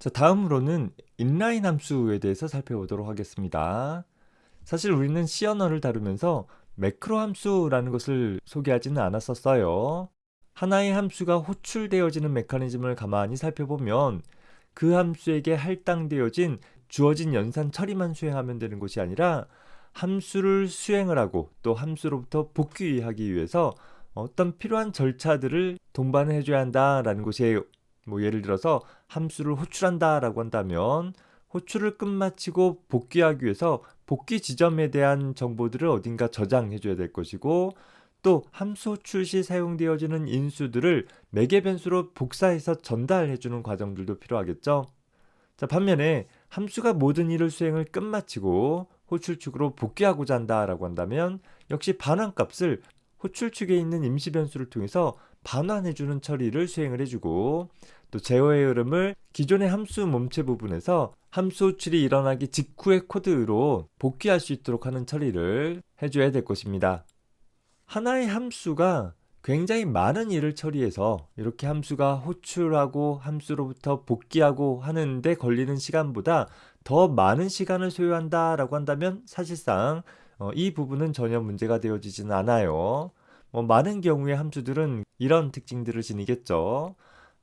자, 다음으로는 인라인 함수에 대해서 살펴보도록 하겠습니다. 사실 우리는 C 언어를 다루면서 매크로 함수라는 것을 소개하지는 않았었어요. 하나의 함수가 호출되어지는 메커니즘을 가만히 살펴보면 그 함수에게 할당되어진 주어진 연산 처리만 수행하면 되는 것이 아니라 함수를 수행을 하고 또 함수로부터 복귀하기 위해서 어떤 필요한 절차들을 동반을 해줘야 한다라는 것이에요. 예를 들어서 함수를 호출한다라고 한다면 호출을 끝마치고 복귀하기 위해서 복귀 지점에 대한 정보들을 어딘가 저장해 줘야 될 것이고, 또 함수 호출 시 사용되어지는 인수들을 매개 변수로 복사해서 전달해 주는 과정들도 필요하겠죠. 자, 반면에 함수가 모든 일을 수행을 끝마치고 호출축으로 복귀하고자 한다라고 한다면 역시 반환값을 호출축에 있는 임시 변수를 통해서 반환해주는 처리를 수행을 해주고, 또 제어의 흐름을 기존의 함수 몸체 부분에서 함수 호출이 일어나기 직후의 코드로 복귀할 수 있도록 하는 처리를 해줘야 될 것입니다. 하나의 함수가 굉장히 많은 일을 처리해서 이렇게 함수가 호출하고 함수로부터 복귀하고 하는데 걸리는 시간보다 더 많은 시간을 소요한다라고 한다면 사실상 이 부분은 전혀 문제가 되어지지는 않아요. 많은 경우의 함수들은 이런 특징들을 지니겠죠.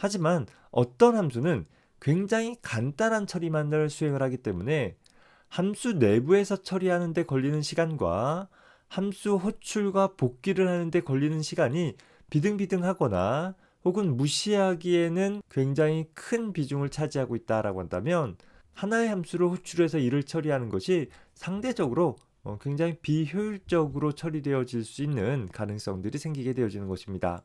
하지만 어떤 함수는 굉장히 간단한 처리만을 수행을 하기 때문에 함수 내부에서 처리하는데 걸리는 시간과 함수 호출과 복귀를 하는데 걸리는 시간이 비등비등하거나 혹은 무시하기에는 굉장히 큰 비중을 차지하고 있다라고 한다면 하나의 함수를 호출해서 일을 처리하는 것이 상대적으로 굉장히 비효율적으로 처리되어질 수 있는 가능성들이 생기게 되어지는 것입니다.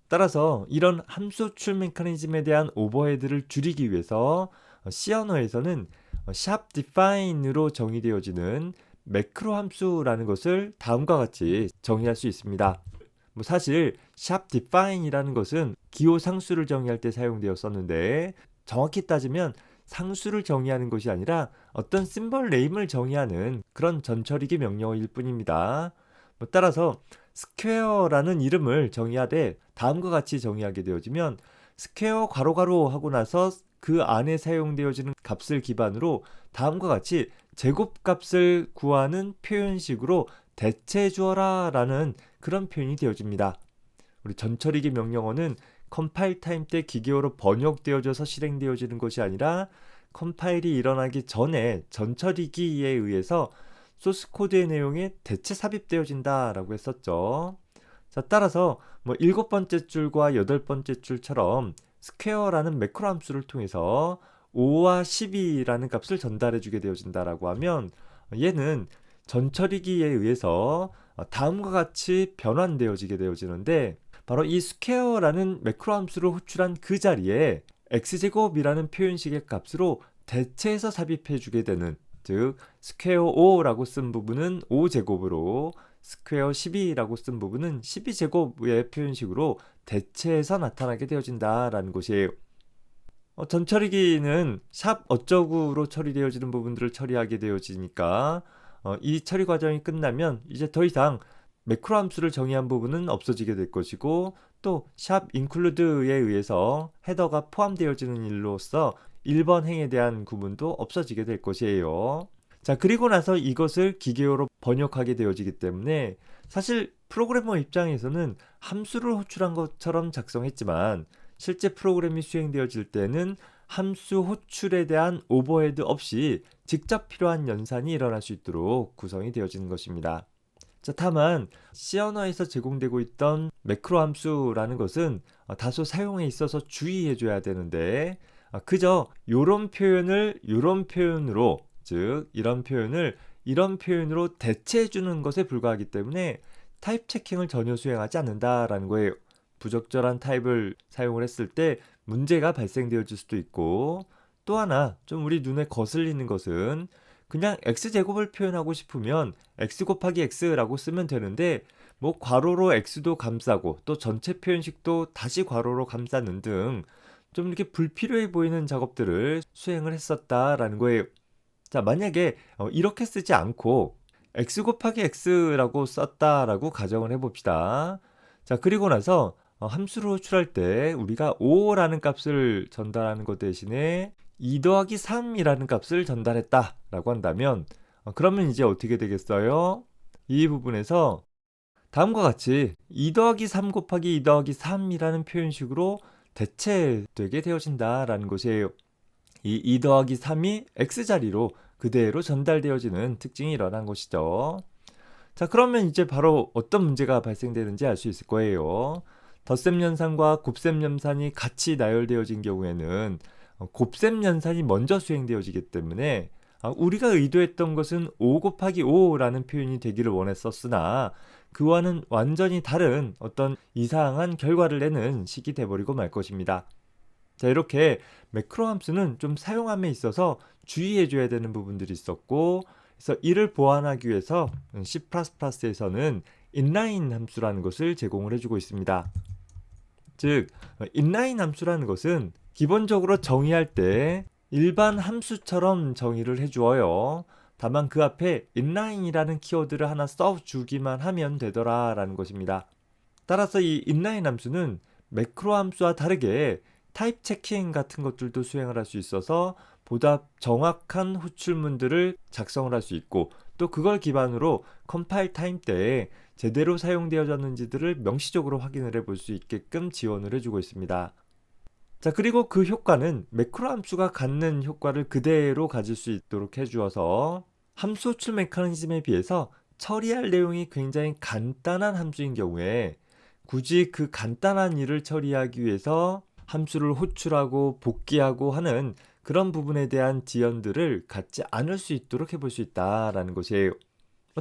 따라서 이런 함수 호출 메커니즘에 대한 오버헤드를 줄이기 위해서 C 언어에서는 샵 define으로 정의되어지는 매크로 함수라는 것을 다음과 같이 정의할 수 있습니다. 사실 샵 define이라는 것은 기호 상수를 정의할 때 사용되었었는데, 정확히 따지면 상수를 정의하는 것이 아니라 어떤 심벌 네임을 정의하는 그런 전처리기 명령어일 뿐입니다. 따라서 스퀘어라는 이름을 정의하되 다음과 같이 정의하게 되어지면, 스퀘어 괄호괄호 하고 나서 그 안에 사용되어지는 값을 기반으로 다음과 같이 제곱값을 구하는 표현식으로 대체해 주어라 라는 그런 표현이 되어집니다. 우리 전처리기 명령어는 컴파일 타임 때 기계어로 번역되어져서 실행되어지는 것이 아니라 컴파일이 일어나기 전에 전처리기에 의해서 소스 코드의 내용에 대체 삽입되어진다라고 했었죠. 자, 따라서 7번째 줄과 8번째 줄처럼 스퀘어라는 매크로 함수를 통해서 5와 12라는 값을 전달해 주게 되어진다라고 하면 얘는 전처리기에 의해서 다음과 같이 변환되어지게 되어지는데, 바로 이 스퀘어라는 매크로 함수를 호출한 그 자리에 x제곱이라는 표현식의 값으로 대체해서 삽입해 주게 되는, 즉 스퀘어 5라고 쓴 부분은 5제곱으로 스퀘어 12라고 쓴 부분은 12제곱의 표현식으로 대체해서 나타나게 되어진다라는 것이에요. 전처리기는 샵 어쩌구로 처리되어지는 부분들을 처리하게 되어지니까 이 처리 과정이 끝나면 이제 더 이상 매크로 함수를 정의한 부분은 없어지게 될 것이고, 또 샵 include에 의해서 헤더가 포함되어지는 일로서 1번 행에 대한 구문도 없어지게 될 것이에요. 자, 그리고 나서 이것을 기계어로 번역하게 되어지기 때문에 사실 프로그래머 입장에서는 함수를 호출한 것처럼 작성했지만 실제 프로그램이 수행되어질 때는 함수 호출에 대한 오버헤드 없이 직접 필요한 연산이 일어날 수 있도록 구성이 되어지는 것입니다. 자, 다만 C 언어에서 제공되고 있던 매크로 함수라는 것은 다소 사용에 있어서 주의해 줘야 되는데, 그저 요런 표현을 요런 표현으로, 즉 이런 표현을 이런 표현으로 대체해 주는 것에 불과하기 때문에 타입 체킹을 전혀 수행하지 않는다라는 거예요. 부적절한 타입을 사용을 했을 때 문제가 발생되어질 수도 있고, 또 하나 좀 우리 눈에 거슬리는 것은 그냥 x제곱을 표현하고 싶으면 x 곱하기 x라고 쓰면 되는데 괄호로 x도 감싸고 또 전체 표현식도 다시 괄호로 감싸는 등 좀 이렇게 불필요해 보이는 작업들을 수행을 했었다라는 거예요. 자, 만약에 이렇게 쓰지 않고 x 곱하기 x라고 썼다라고 가정을 해봅시다. 자, 그리고 나서 함수를 호출할 때 우리가 5라는 값을 전달하는 것 대신에 2 더하기 3이라는 값을 전달했다 라고 한다면 그러면 이제 어떻게 되겠어요? 이 부분에서 다음과 같이 2 더하기 3 곱하기 2 더하기 3이라는 표현식으로 대체되게 되어진다 라는 것이에요. 이 2 더하기 3이 x자리로 그대로 전달되어지는 특징이 일어난 것이죠. 자, 그러면 이제 바로 어떤 문제가 발생되는지 알 수 있을 거예요. 덧셈 연산과 곱셈 연산이 같이 나열되어진 경우에는 곱셈 연산이 먼저 수행되어지기 때문에 우리가 의도했던 것은 5 곱하기 5라는 표현이 되기를 원했었으나 그와는 완전히 다른 어떤 이상한 결과를 내는 식이 돼버리고 말 것입니다. 자, 이렇게 매크로 함수는 좀 사용함에 있어서 주의해줘야 되는 부분들이 있었고, 그래서 이를 보완하기 위해서 C++에서는 인라인 함수라는 것을 제공을 해주고 있습니다. 즉, 인라인 함수라는 것은 기본적으로 정의할 때 일반 함수처럼 정의를 해주어요. 다만 그 앞에 inline이라는 키워드를 하나 써주기만 하면 되더라라는 것입니다. 따라서 이 inline 함수는 매크로 함수와 다르게 타입 체킹 같은 것들도 수행을 할 수 있어서 보다 정확한 호출문들을 작성을 할 수 있고, 또 그걸 기반으로 컴파일 타임 때에 제대로 사용되어졌는지들을 명시적으로 확인을 해볼 수 있게끔 지원을 해주고 있습니다. 자, 그리고 그 효과는 매크로 함수가 갖는 효과를 그대로 가질 수 있도록 해주어서 함수 호출 메커니즘에 비해서 처리할 내용이 굉장히 간단한 함수인 경우에 굳이 그 간단한 일을 처리하기 위해서 함수를 호출하고 복귀하고 하는 그런 부분에 대한 지연들을 갖지 않을 수 있도록 해볼 수 있다라는 것이에요.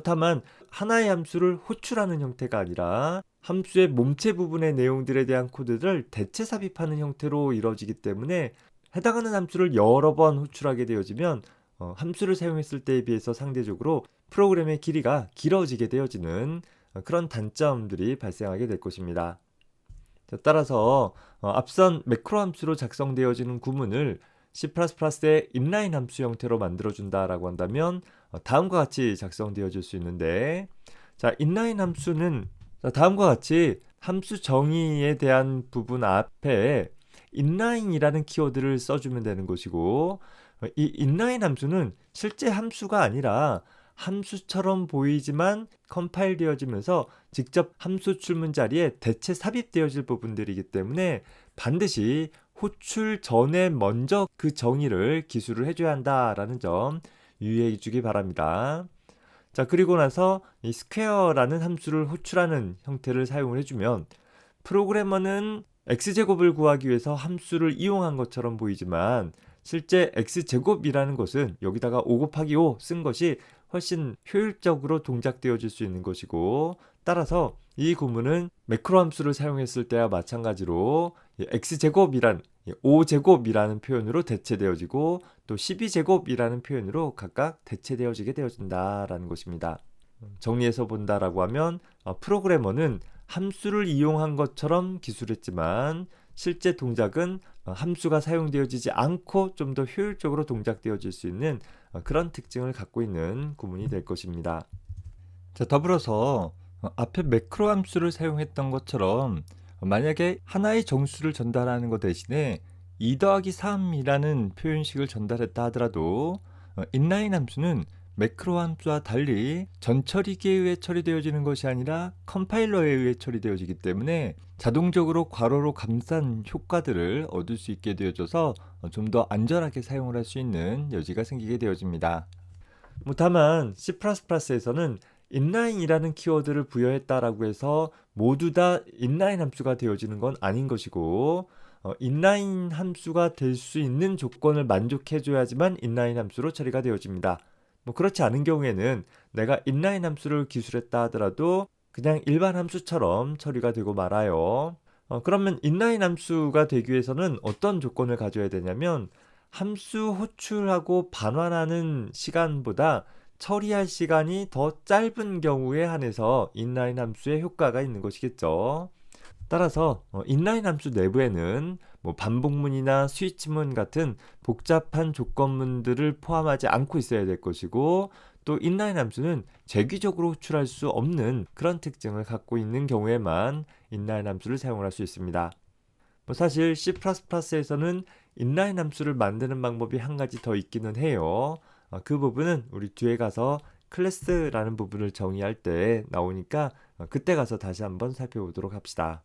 다만 하나의 함수를 호출하는 형태가 아니라 함수의 몸체 부분의 내용들에 대한 코드를 대체 삽입하는 형태로 이루어지기 때문에 해당하는 함수를 여러 번 호출하게 되어지면 함수를 사용했을 때에 비해서 상대적으로 프로그램의 길이가 길어지게 되어지는 그런 단점들이 발생하게 될 것입니다. 자, 따라서 앞선 매크로 함수로 작성되어지는 구문을 C++의 인라인 함수 형태로 만들어준다라고 한다면 다음과 같이 작성되어질 수 있는데, 자, 인라인 함수는 다음과 같이 함수 정의에 대한 부분 앞에 inline이라는 키워드를 써주면 되는 것이고, 이 inline 함수는 실제 함수가 아니라 함수처럼 보이지만 컴파일 되어지면서 직접 함수 출문 자리에 대체 삽입되어질 부분들이기 때문에 반드시 호출 전에 먼저 그 정의를 기술을 해줘야 한다라는 점 유의해 주기 바랍니다. 자, 그리고 나서 이 스퀘어라는 함수를 호출하는 형태를 사용을 해주면 프로그래머는 x제곱을 구하기 위해서 함수를 이용한 것처럼 보이지만 실제 x제곱이라는 것은 여기다가 5 곱하기 5 쓴 것이 훨씬 효율적으로 동작되어질 수 있는 것이고, 따라서 이 구문은 매크로 함수를 사용했을 때와 마찬가지로 x제곱이란 5제곱이라는 표현으로 대체되어지고 또 12제곱이라는 표현으로 각각 대체되어지게 되어진다라는 것입니다. 정리해서 본다라고 하면 프로그래머는 함수를 이용한 것처럼 기술했지만 실제 동작은 함수가 사용되어지지 않고 좀 더 효율적으로 동작되어질 수 있는 그런 특징을 갖고 있는 구문이 될 것입니다. 자, 더불어서 앞에 매크로 함수를 사용했던 것처럼 만약에 하나의 정수를 전달하는 것 대신에 2 더하기 3이라는 표현식을 전달했다 하더라도 inline 함수는 매크로 함수와 달리 전처리기에 의해 처리되어지는 것이 아니라 컴파일러에 의해 처리되어지기 때문에 자동적으로 괄호로 감싼 효과들을 얻을 수 있게 되어져서 좀 더 안전하게 사용을 할 수 있는 여지가 생기게 되어집니다. 다만 C++에서는 inline이라는 키워드를 부여했다라고 해서 모두 다 inline 함수가 되어지는 건 아닌 것이고, inline 함수가 될 수 있는 조건을 만족해줘야지만 inline 함수로 처리가 되어집니다. 그렇지 않은 경우에는 내가 inline 함수를 기술했다 하더라도 그냥 일반 함수처럼 처리가 되고 말아요. 그러면 inline 함수가 되기 위해서는 어떤 조건을 가져야 되냐면 함수 호출하고 반환하는 시간보다 처리할 시간이 더 짧은 경우에 한해서 inline 함수의 효과가 있는 것이겠죠. 따라서 inline 함수 내부에는 반복문이나 스위치문 같은 복잡한 조건문들을 포함하지 않고 있어야 될 것이고, 또 inline 함수는 재규적으로 호출할 수 없는 그런 특징을 갖고 있는 경우에만 인라인 함수를 사용할 수 있습니다. 사실 C++에서는 인라인 함수를 만드는 방법이 한 가지 더 있기는 해요. 그 부분은 우리 뒤에 가서 클래스라는 부분을 정의할 때 나오니까 그때 가서 다시 한번 살펴보도록 합시다.